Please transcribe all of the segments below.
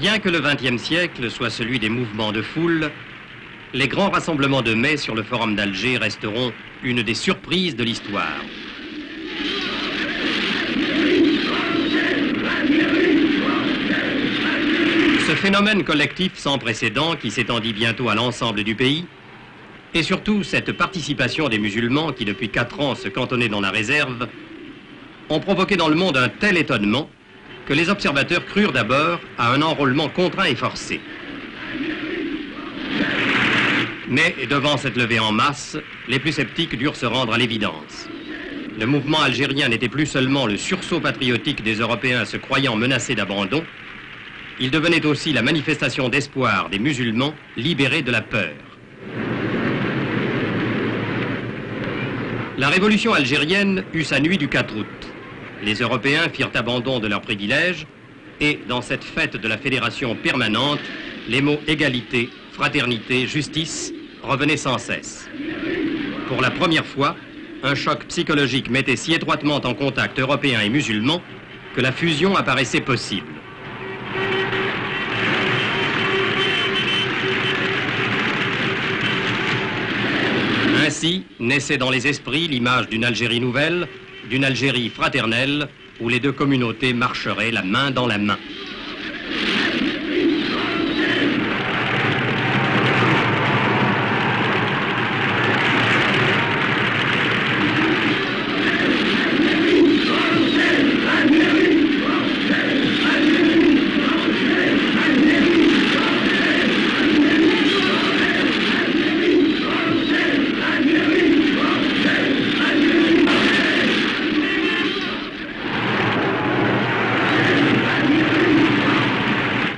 Bien que le XXe siècle soit celui des mouvements de foule, les grands rassemblements de mai sur le Forum d'Alger resteront une des surprises de l'histoire. Ce phénomène collectif sans précédent qui s'étendit bientôt à l'ensemble du pays, et surtout cette participation des musulmans qui depuis 4 ans se cantonnaient dans la réserve, ont provoqué dans le monde un tel étonnement que les observateurs crurent d'abord à un enrôlement contraint et forcé. Mais devant cette levée en masse, les plus sceptiques durent se rendre à l'évidence. Le mouvement algérien n'était plus seulement le sursaut patriotique des Européens se croyant menacés d'abandon, il devenait aussi la manifestation d'espoir des musulmans libérés de la peur. La révolution algérienne eut sa nuit du 4 août. Les Européens firent abandon de leurs privilèges et, dans cette fête de la fédération permanente, les mots égalité, fraternité, justice revenaient sans cesse. Pour la première fois, un choc psychologique mettait si étroitement en contact Européens et musulmans que la fusion apparaissait possible. Ainsi naissait dans les esprits l'image d'une Algérie nouvelle, d'une Algérie fraternelle, où les deux communautés marcheraient la main dans la main.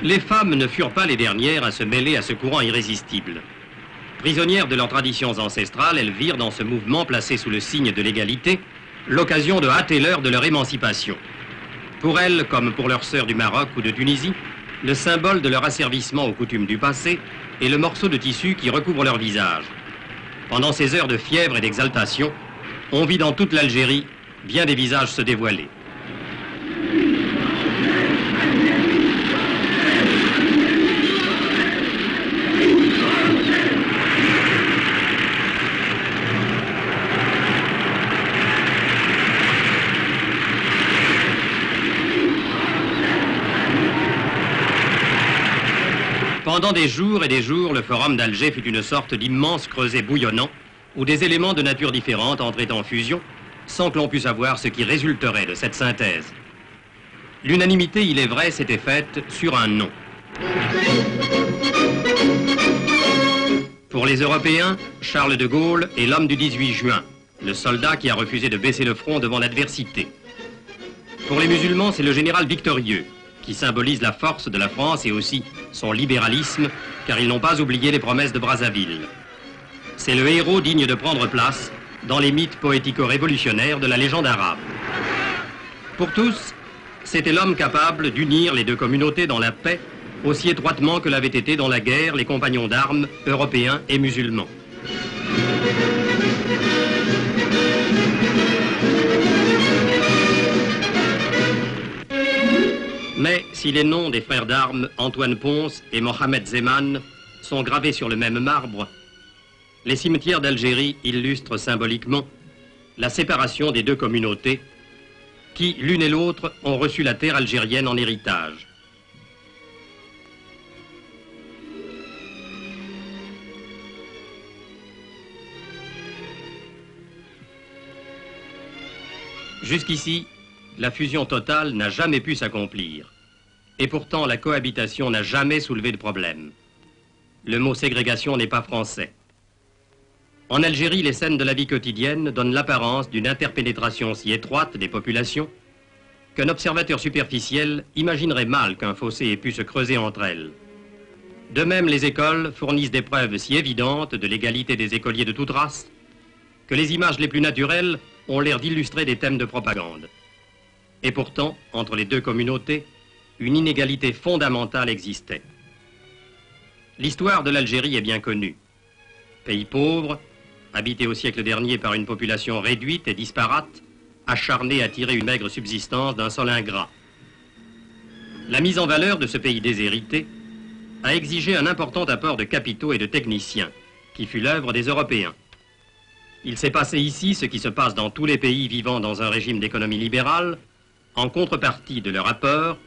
Les femmes ne furent pas les dernières à se mêler à ce courant irrésistible. Prisonnières de leurs traditions ancestrales, elles virent dans ce mouvement placé sous le signe de l'égalité l'occasion de hâter l'heure de leur émancipation. Pour elles, comme pour leurs sœurs du Maroc ou de Tunisie, le symbole de leur asservissement aux coutumes du passé est le morceau de tissu qui recouvre leur visage. Pendant ces heures de fièvre et d'exaltation, on vit dans toute l'Algérie bien des visages se dévoiler. Pendant des jours et des jours, le Forum d'Alger fut une sorte d'immense creuset bouillonnant où des éléments de nature différente entraient en fusion sans que l'on pût savoir ce qui résulterait de cette synthèse. L'unanimité, il est vrai, s'était faite sur un nom. Pour les Européens, Charles de Gaulle est l'homme du 18 juin, le soldat qui a refusé de baisser le front devant l'adversité. Pour les musulmans, c'est le général victorieux, qui symbolise la force de la France et aussi son libéralisme, car ils n'ont pas oublié les promesses de Brazzaville. C'est le héros digne de prendre place dans les mythes poético-révolutionnaires de la légende arabe. Pour tous, c'était l'homme capable d'unir les deux communautés dans la paix aussi étroitement que l'avaient été dans la guerre les compagnons d'armes européens et musulmans. Mais si les noms des frères d'armes Antoine Ponce et Mohamed Zeman sont gravés sur le même marbre, les cimetières d'Algérie illustrent symboliquement la séparation des deux communautés qui, l'une et l'autre, ont reçu la terre algérienne en héritage. Jusqu'ici, la fusion totale n'a jamais pu s'accomplir. Et pourtant, la cohabitation n'a jamais soulevé de problème. Le mot ségrégation n'est pas français. En Algérie, les scènes de la vie quotidienne donnent l'apparence d'une interpénétration si étroite des populations qu'un observateur superficiel imaginerait mal qu'un fossé ait pu se creuser entre elles. De même, les écoles fournissent des preuves si évidentes de l'égalité des écoliers de toute race que les images les plus naturelles ont l'air d'illustrer des thèmes de propagande. Et pourtant, entre les deux communautés, une inégalité fondamentale existait. L'histoire de l'Algérie est bien connue. Pays pauvre, habité au siècle dernier par une population réduite et disparate, acharnée à tirer une maigre subsistance d'un sol ingrat. La mise en valeur de ce pays déshérité a exigé un important apport de capitaux et de techniciens, qui fut l'œuvre des Européens. Il s'est passé ici ce qui se passe dans tous les pays vivant dans un régime d'économie libérale. En contrepartie de leur apport,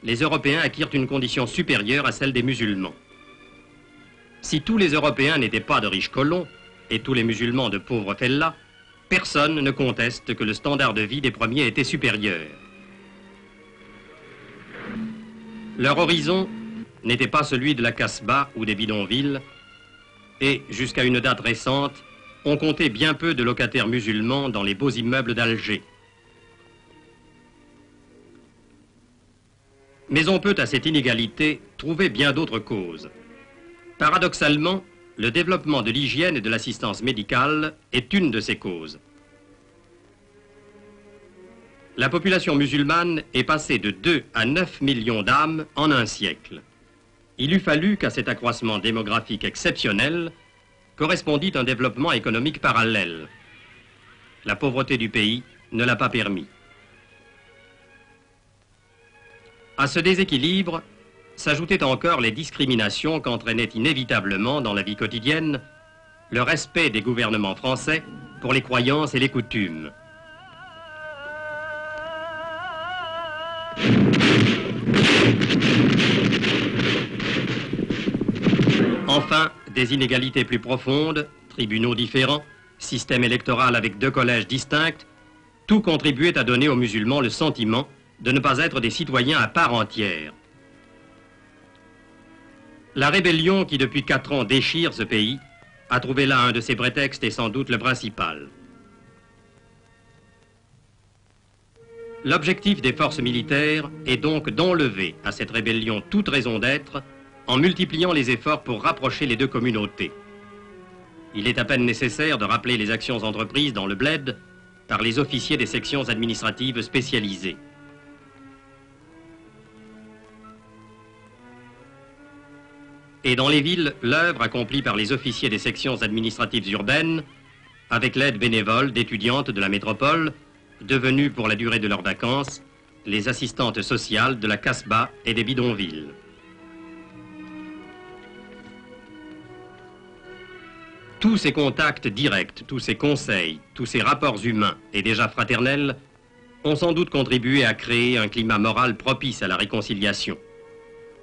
les Européens acquirent une condition supérieure à celle des musulmans. Si tous les Européens n'étaient pas de riches colons et tous les musulmans de pauvres fellahs, personne ne conteste que le standard de vie des premiers était supérieur. Leur horizon n'était pas celui de la Casbah ou des bidonvilles, et, jusqu'à une date récente, on comptait bien peu de locataires musulmans dans les beaux immeubles d'Alger. Mais on peut à cette inégalité trouver bien d'autres causes. Paradoxalement, le développement de l'hygiène et de l'assistance médicale est une de ces causes. La population musulmane est passée de 2 à 9 millions d'âmes en un siècle. Il eût fallu qu'à cet accroissement démographique exceptionnel correspondît un développement économique parallèle. La pauvreté du pays ne l'a pas permis. À ce déséquilibre s'ajoutaient encore les discriminations qu'entraînait inévitablement dans la vie quotidienne le respect des gouvernements français pour les croyances et les coutumes. Enfin, des inégalités plus profondes, tribunaux différents, système électoral avec 2 collèges distincts, tout contribuait à donner aux musulmans le sentiment de ne pas être des citoyens à part entière. La rébellion qui depuis 4 ans déchire ce pays a trouvé là un de ses prétextes et sans doute le principal. L'objectif des forces militaires est donc d'enlever à cette rébellion toute raison d'être en multipliant les efforts pour rapprocher les 2 communautés. Il est à peine nécessaire de rappeler les actions entreprises dans le bled par les officiers des sections administratives spécialisées. Et dans les villes, l'œuvre accomplie par les officiers des sections administratives urbaines, avec l'aide bénévole d'étudiantes de la métropole, devenues pour la durée de leurs vacances, les assistantes sociales de la Casbah et des bidonvilles. Tous ces contacts directs, tous ces conseils, tous ces rapports humains et déjà fraternels ont sans doute contribué à créer un climat moral propice à la réconciliation.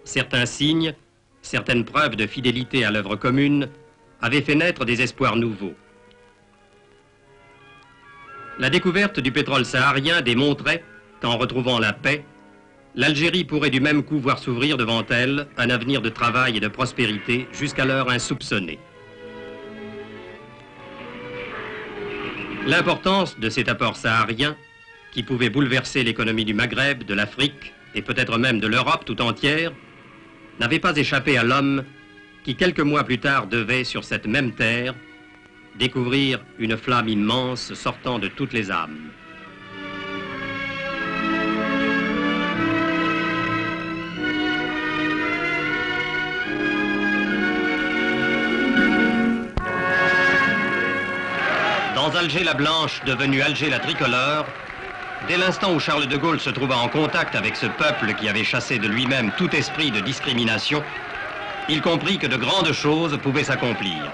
Certains signes, certaines preuves de fidélité à l'œuvre commune avaient fait naître des espoirs nouveaux. La découverte du pétrole saharien démontrait qu'en retrouvant la paix, l'Algérie pourrait du même coup voir s'ouvrir devant elle un avenir de travail et de prospérité jusqu'alors insoupçonné. L'importance de cet apport saharien, qui pouvait bouleverser l'économie du Maghreb, de l'Afrique et peut-être même de l'Europe tout entière, n'avait pas échappé à l'homme qui, quelques mois plus tard, devait, sur cette même terre, découvrir une flamme immense sortant de toutes les âmes. Dans Alger la Blanche, devenue Alger la Tricolore, dès l'instant où Charles de Gaulle se trouva en contact avec ce peuple qui avait chassé de lui-même tout esprit de discrimination, il comprit que de grandes choses pouvaient s'accomplir.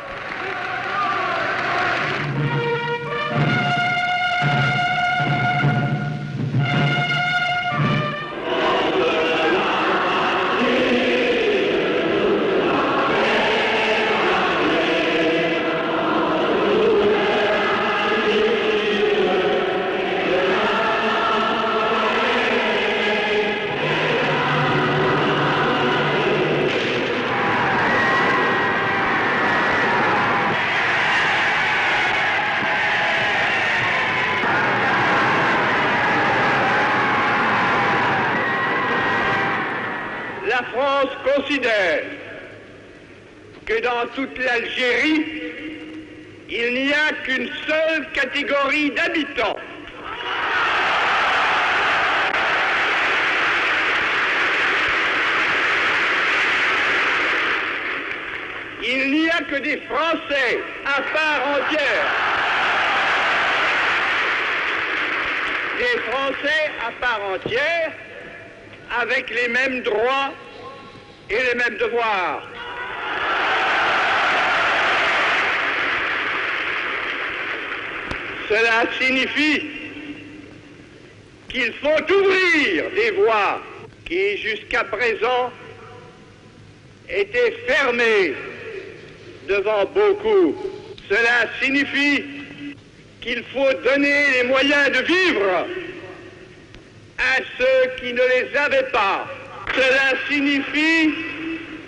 La France considère que dans toute l'Algérie, il n'y a qu'une seule catégorie d'habitants. Il n'y a que des Français à part entière. Des Français à part entière avec les mêmes droits et les mêmes devoirs. Cela signifie qu'il faut ouvrir des voies qui jusqu'à présent étaient fermées devant beaucoup. Cela signifie qu'il faut donner les moyens de vivre à ceux qui ne les avaient pas. Cela signifie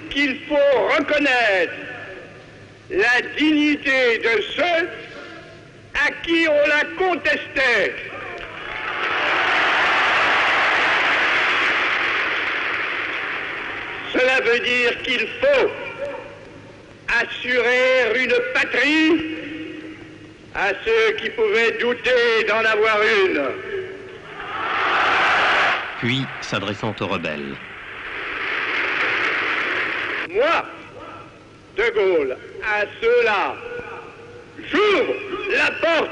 qu'il faut reconnaître la dignité de ceux à qui on la contestait. Cela veut dire qu'il faut assurer une patrie à ceux qui pouvaient douter d'en avoir une. Puis, s'adressant aux rebelles. Moi, De Gaulle, à ceux-là, j'ouvre la porte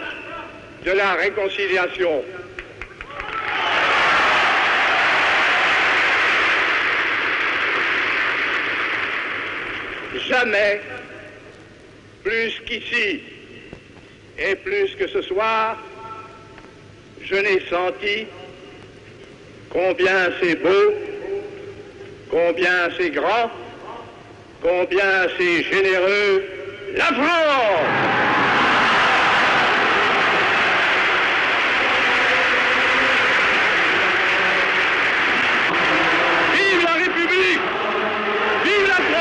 de la réconciliation. Jamais, plus qu'ici et plus que ce soir, je n'ai senti combien c'est beau, combien c'est grand, combien c'est généreux, la France! Vive la République! Vive la France!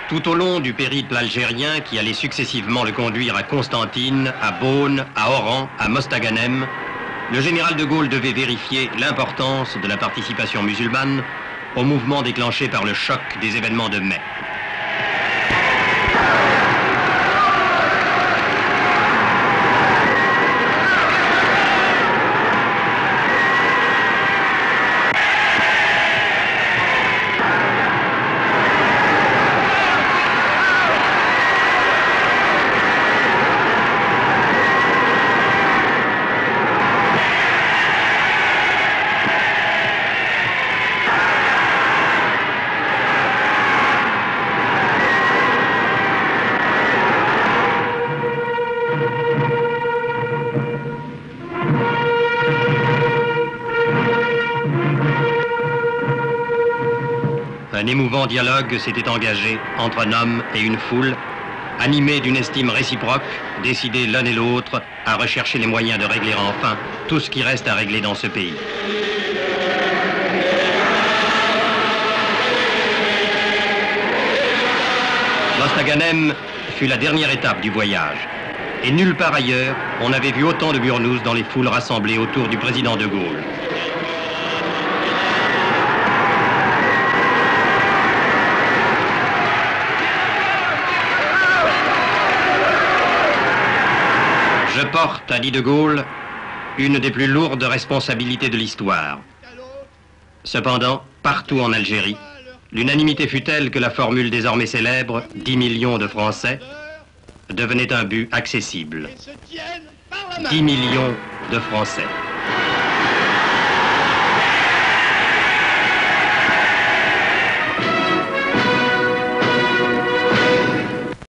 Tout au long du périple algérien qui allait successivement le conduire à Constantine, à Beaune, à Oran, à Mostaganem, le général de Gaulle devait vérifier l'importance de la participation musulmane au mouvement déclenché par le choc des événements de mai. Un émouvant dialogue s'était engagé entre un homme et une foule, animés d'une estime réciproque, décidés l'un et l'autre à rechercher les moyens de régler enfin tout ce qui reste à régler dans ce pays. Mostaganem fut la dernière étape du voyage, et nulle part ailleurs on n'avait vu autant de burnous dans les foules rassemblées autour du président de Gaulle. Je porte, a dit de Gaulle, une des plus lourdes responsabilités de l'histoire. Cependant, partout en Algérie, l'unanimité fut telle que la formule désormais célèbre « 10 millions de Français » devenait un but accessible. 10 millions de Français.